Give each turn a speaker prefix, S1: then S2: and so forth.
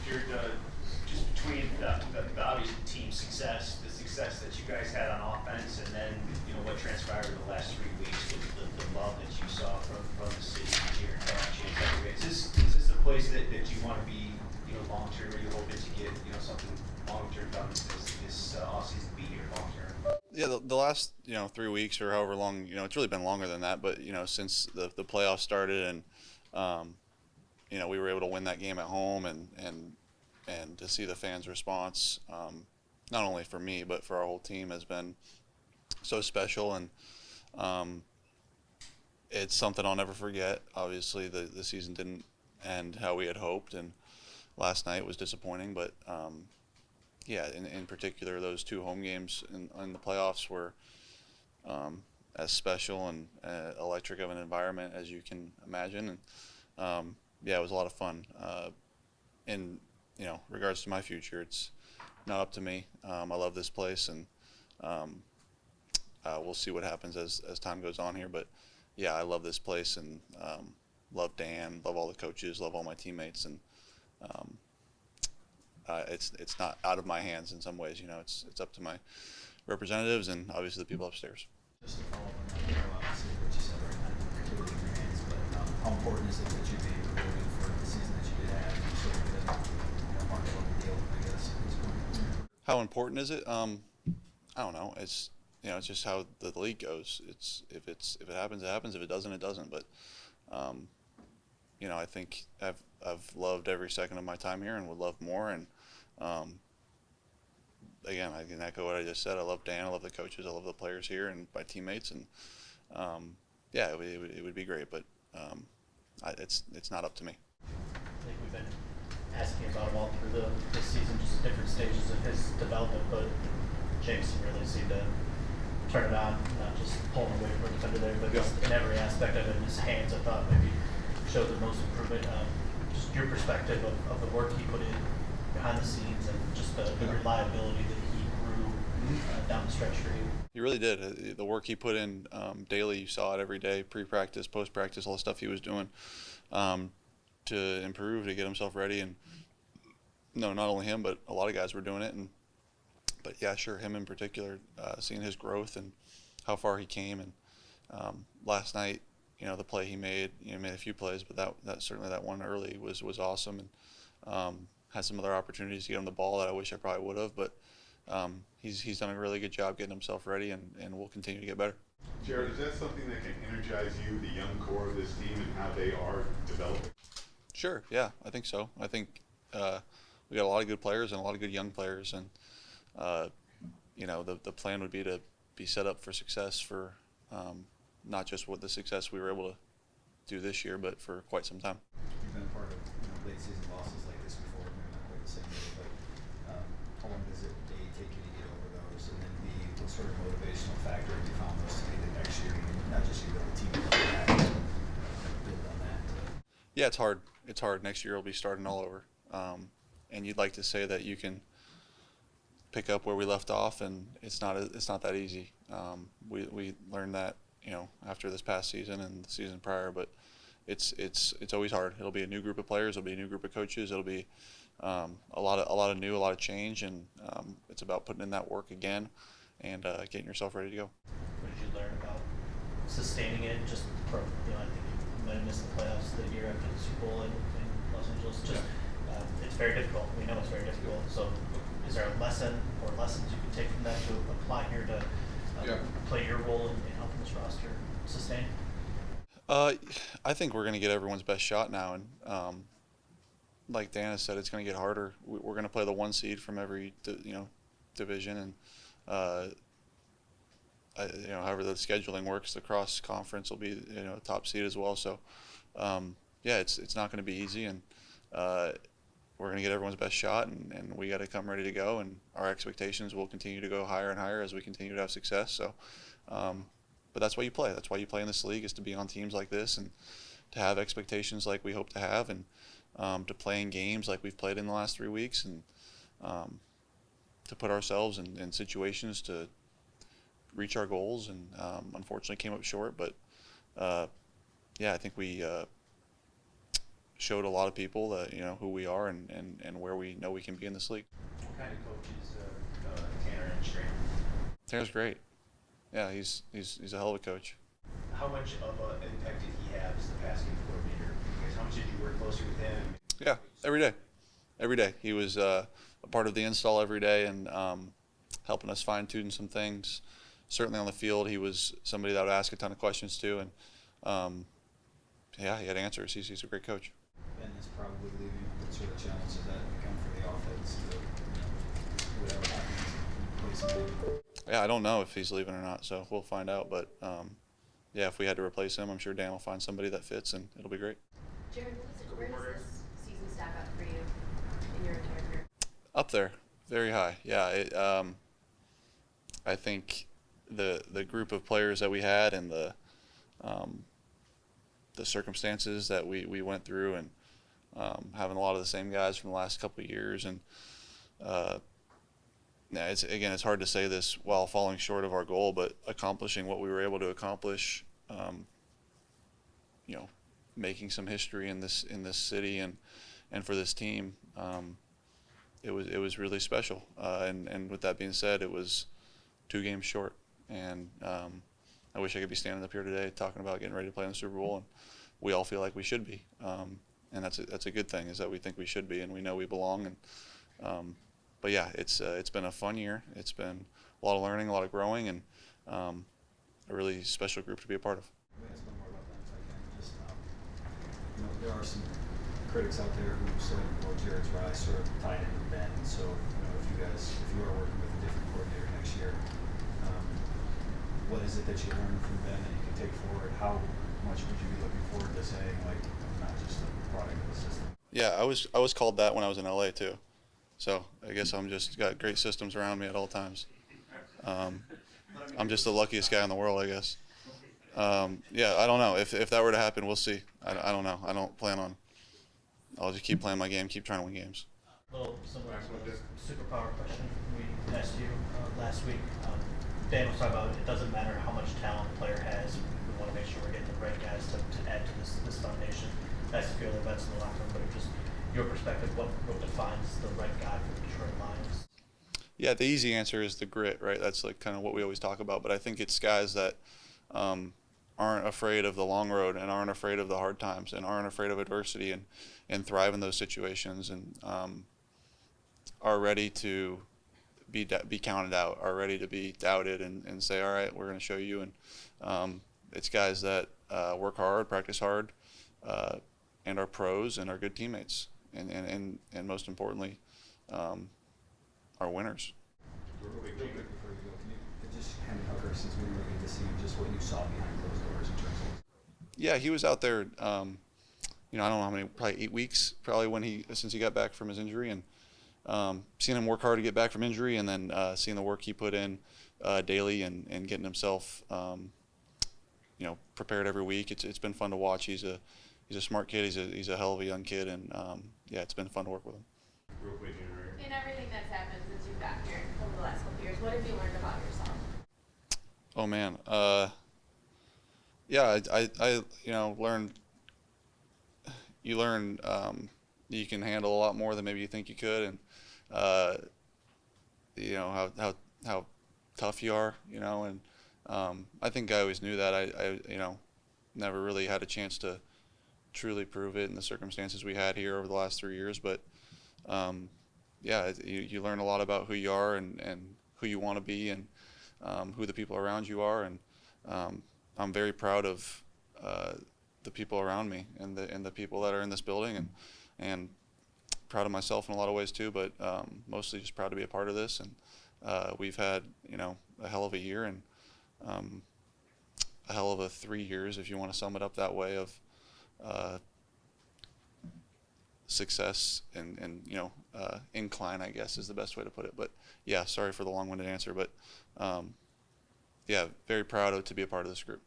S1: Jared, just between the obvious team success, the success that you guys had on offense, and then what transpired in the last 3 weeks with the love that you saw from the city here in Chance. Is this a place that you want to be long term? Are you hoping to get something long term done this offseason, be here long term?
S2: Yeah, the last 3 weeks or however long, it's really been longer than that. But since the playoffs started and we were able to win that game at home and to see the fans' response, not only for me but for our whole team, has been so special, and it's something I'll never forget. Obviously, the season didn't end how we had hoped, and last night was disappointing. But yeah, in particular, those two home games in the playoffs were as special and electric of an environment as you can imagine. And yeah, it was a lot of fun. In regards to my future, it's not up to me. I love this place, and we'll see what happens as time goes on here. But yeah, I love this place, and love Dan, love all the coaches, love all my teammates, and it's not out of my hands in some ways. It's up to my representatives and obviously the people upstairs.
S3: Just to follow up on that, obviously what you said, right, kind of completely in your hands, but how important is it that you be rewarded for the season that you did have? You sort of get a market level deal, I guess, at this point.
S2: How important is it? I don't know. It's it's just how the league goes. If it happens, it happens. If it doesn't, it doesn't. But I think I've loved every second of my time here and would love more. And again, I can echo what I just said. I love Dan. I love the coaches. I love the players here and my teammates. And yeah, it would be great. But it's not up to me.
S4: I think we've been asking about him all through this season, just different stages of his development, but Jameson really seemed to turn it on, not just pulling away from the defender there, but just in every aspect of it. In his hands, I thought maybe showed the most improvement. Just your perspective of the work he put in behind the scenes and just the reliability that he grew down the stretch for you.
S2: He really did. The work he put in daily, you saw it every day, pre-practice, post-practice, all the stuff he was doing to improve, to get himself ready. And no, not only him, but a lot of guys were doing it. But yeah, sure, him in particular, seeing his growth and how far he came. And last night, the play he made, made a few plays, but that certainly that one early was awesome. And had some other opportunities to get him the ball that I wish I probably would have. But he's done a really good job getting himself ready, and we'll continue to get better.
S5: Jared, is that something that can energize you, the young core of this team, and how they are developing?
S2: Sure, yeah, I think so. I think we got a lot of good players and a lot of good young players, and the plan would be to be set up for success for not just what the success we were able to do this year, but for quite some time.
S3: You've been a part of late season losses like this before, maybe not quite the same way, but how long does it A, take you to get over those, and then B, what sort of motivational factor have you found those to be the next year, not just you, but the team coming back and build on that?
S2: Yeah, it's hard. It's hard. Next year we'll be starting all over, and you'd like to say that you can pick up where we left off, and it's not that easy. We learned that after this past season and the season prior, but it's always hard. It'll be a new group of players. It'll be a new group of coaches. It'll be a lot of new, a lot of change, and it's about putting in that work again and getting yourself ready to go.
S4: What did you learn about sustaining it? Just from I think you might have missed the playoffs the year after the Super Bowl in Los Angeles. Just it's very difficult. We know it's very difficult. So is there a lesson or lessons you can take from that to apply here to play your role in helping this roster sustain?
S2: I think we're going to get everyone's best shot now, and like Dan has said, it's going to get harder. We're going to play the one seed from every division, and however the scheduling works, the cross conference will be a top seed as well. So yeah, it's not going to be easy, and we're going to get everyone's best shot, and we got to come ready to go, and our expectations will continue to go higher and higher as we continue to have success. So but that's why you play. That's why you play in this league, is to be on teams like this and to have expectations like we hope to have, and to play in games like we've played in the last 3 weeks, and to put ourselves in situations to reach our goals, and unfortunately came up short. But yeah, I think we showed a lot of people that who we are and where we know we can be in this league.
S1: What kind of coach is Tanner and Strand?
S2: Tanner's great. Yeah, he's a hell of a coach.
S1: How much of an impact did he have as the pass game coordinator? Because how much did you work closely with him?
S2: Yeah, every day. Every day. He was a part of the install every day and helping us fine-tune some things. Certainly on the field, he was somebody that would ask a ton of questions to, and yeah, he had answers. He's a great coach.
S3: Ben is probably leaving. What sort of challenge does that become for the offense to, whatever happens, replace him?
S2: Yeah, I don't know if he's leaving or not, so we'll find out. But yeah, if we had to replace him, I'm sure Dan will find somebody that fits, and it'll be great.
S6: Jared, where does this season stack up for you in your entire career?
S2: Up there, very high. Yeah, I think the group of players that we had and the circumstances that we went through, and having a lot of the same guys from the last couple of years, and yeah, it's hard to say this while falling short of our goal, but accomplishing what we were able to accomplish, making some history in this city and for this team, it was really special. And with that being said, it was 2 games short, and I wish I could be standing up here today talking about getting ready to play in the Super Bowl, and we all feel like we should be, and that's a good thing, is that we think we should be, and we know we belong. And but yeah, it's been a fun year. It's been a lot of learning, a lot of growing, and a really special group to be a part of.
S3: Let me ask one more about that, if I can. Just, there are some critics out there who say, well, Jared's rise sort of tied into Ben. So, if you are working with a different coordinator next year, what is it that you learned from Ben that you can take forward? How much would you be looking forward to saying, like, I'm not just a product of the system?
S2: Yeah, I was called that when I was in LA too. So I guess I'm just got great systems around me at all times. I'm just the luckiest guy in the world, I guess. Yeah, I don't know. If that were to happen, we'll see. I don't know. I don't plan on. I'll just keep playing my game, keep trying to win games.
S4: A little similar to the superpower question we asked you last week. Dan was talking about it doesn't matter how much talent a player has. We want to make sure we're getting the right guys to add to this foundation. That's the feel of events in the locker room, but just your perspective, what defines the right guy for the Detroit Lions?
S2: Yeah, the easy answer is the grit, right? That's like kind of what we always talk about. But I think it's guys that aren't afraid of the long road and aren't afraid of the hard times and aren't afraid of adversity and thrive in those situations and are ready to be counted out, are ready to be doubted and say, all right, we're going to show you. And it's guys that work hard, practice hard, and are pros and are good teammates. And most importantly, are winners.
S3: Real quick before you go, can you just kind of cover, since we didn't really get to see just what you saw behind closed doors in terms of?
S2: Yeah, he was out there. I don't know how many, probably 8 weeks, probably since he got back from his injury, and seeing him work hard to get back from injury, and then seeing the work he put in daily and getting himself, prepared every week. It's been fun to watch. He's a smart kid. He's a hell of a young kid, and yeah, it's been fun to work with him.
S5: Real quick,
S6: In everything that's happened since you've got here over the last couple of years, what have you learned about yourself?
S2: Oh man, yeah, I learned. You learn you can handle a lot more than maybe you think you could, and how tough you are, and I think I always knew that. I never really had a chance to truly prove it in the circumstances we had here over the last 3 years, but yeah, you learn a lot about who you are and who you want to be and who the people around you are, and I'm very proud of the people around me and the people that are in this building, and proud of myself in a lot of ways too, but mostly just proud to be a part of this. And we've had a hell of a year and a hell of a 3 years, if you want to sum it up that way, of success and incline, I guess, is the best way to put it. But yeah, sorry for the long-winded answer, but yeah, very proud to be a part of this group.